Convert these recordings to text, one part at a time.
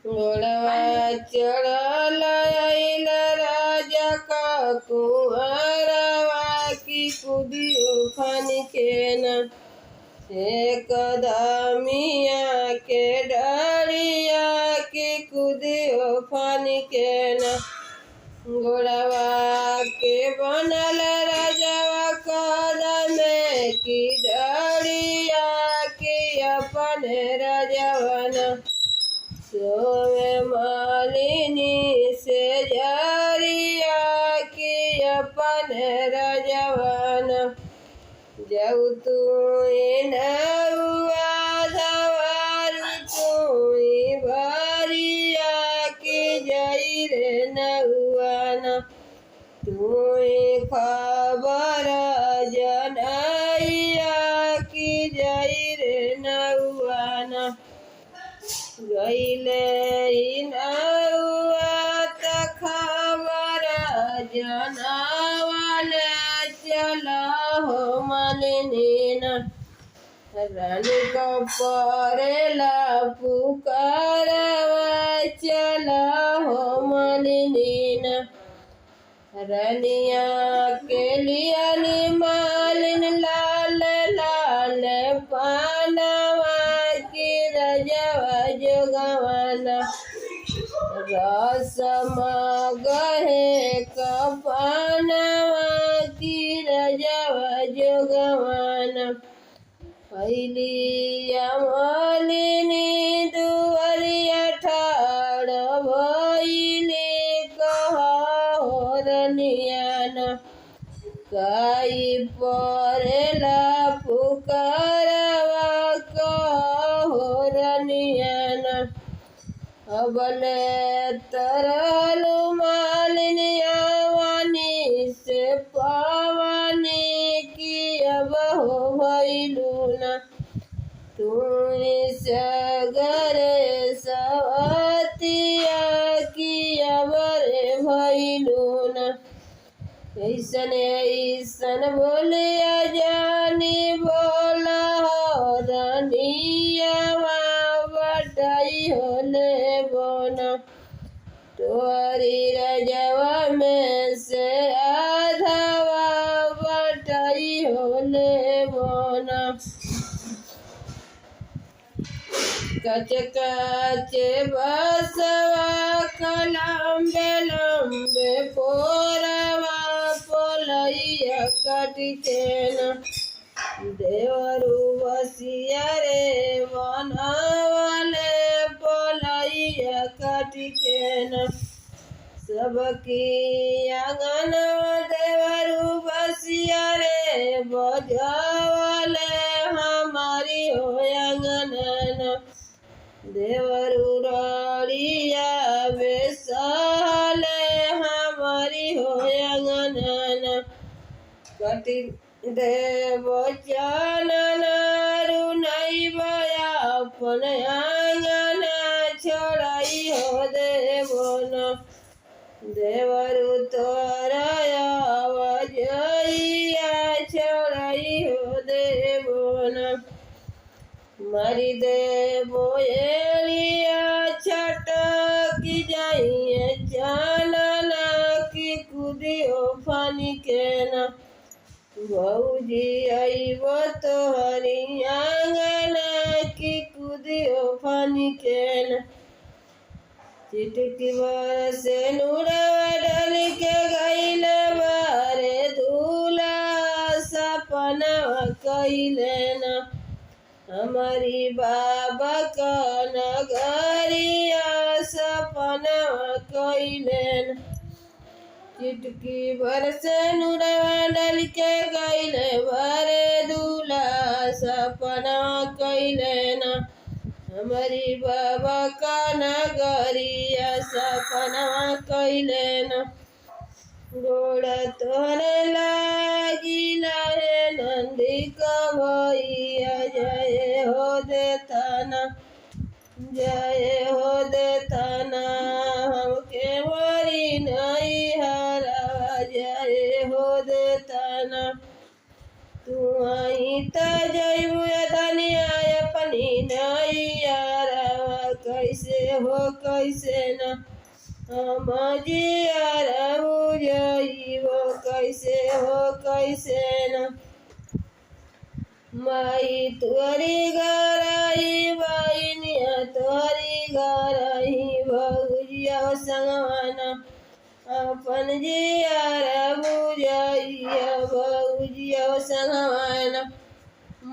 घोड़वा चढ़ल आइल राजा का कुंवरवा की कुदियो फन के न एक दामिया के डरिया की कुदियो फन के न घोड़वा के बनल राजवा कदम की डरिया की अपन राजवन सोवे मालिनी से जरिया की अपन राजवन जब तू नौआ धवार तू भरिया की जई रे नौआना तू खबर जनैया की जई रे नौआना गईले नौआ त खबर जनावले चल हो मालिनीन रानी को परेला पुकारवा चल हो मालिनीन रनिया के लिया मालिन लाल लाल पानवा की रजवा जोगवाना रसमा गहे कपानवा की रजवा जोगवाना पहलिया मालिनी दुआरिया ठाड़ भइली कहा हो रनियाना काई परेला पुकारवा कहा हो रनियाना अबले तरल मालिनिया वानी से पावानी की अब हो भइलूना तू सगरे सवतिया की अब रे भइलूना ऐसन ऐसन बोलिया जानी बोला हो रानिया बटाई होले बोना तोरी रजवा में से आधवा बटाई होले बोना कच कच बसवा लंबे लंबे पोरवा पोलैया कट के न देवरु बसिया रे बनवले पोलैया कट के न सबकी आंगन देवरु बसिया रे बजवले हमारी हो आंगन देवरु रड़िया बेसाले हमारी हो आंगन कटी देव चानन रुनई बया अपन आंगन छोड़ाई हो देवन देवरु तोराया वजैया छोड़ाई हो देवन मरी देवो एलिया छटकी जाइए चानना की कुदियो फानी के न भौजी आइबो तोहरी आंगना की कुदियो फानी के न चिटकी बरसे नूरवा डल के गईल बारे दूला सपना कइले न हमारी बाबा का नगरिया सपना कइले चिटकी बरसे नूरवा डल के गईले बारे दूला सपना कइले न हमारी बाबा का नगरिया सपना कइले न गोड़ तोहरे लागिला है नंदी का भैया जय हो देताना जय हो देताना हमके मरी नहीं हरा जय हो देताना तू आई त जय धनिया अपनी नहीं यारा कैसे हो कैसे न हम जियारा बुझाइबो कैसे हो कैसे न माई तोरी गराई बहिनिया तोरी गराई भौजिया संगवाना अपन जियारा बुझाइया भौजिया संगवाना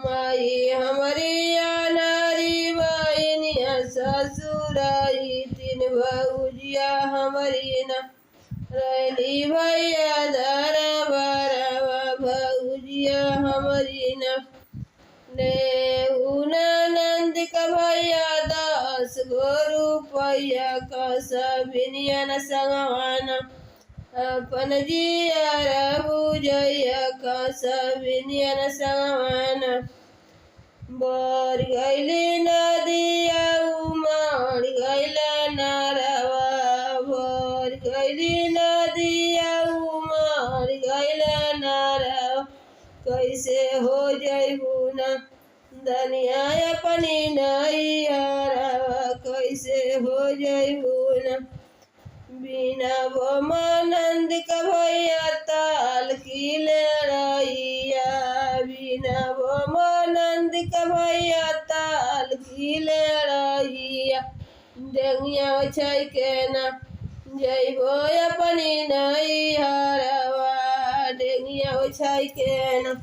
माई हमारी नारी बहिनिया ससुराई तीन भौजिया हमारी न रैली भैया धरा बरावा भौजिया हमारी न नंद का भैया 10 गो रुपया का सबिनिया न संगवाना अपन जियारा बुझैया का सबिनिया न संगवाना बर गैली नदिया उमड़ गैला नारवा बर गैली नदिया उमड़ गैला नारवा कैसे हो जैबू न धनिया अपनी नैहरवा कैसे हो जैबू न बिना नंद का भैया ताल की लड़ैया बिना नंद का भैया ताल की लड़ैया डेंगिया छै के न जैबो अपनी नैहरवा डेंगिया छै के न।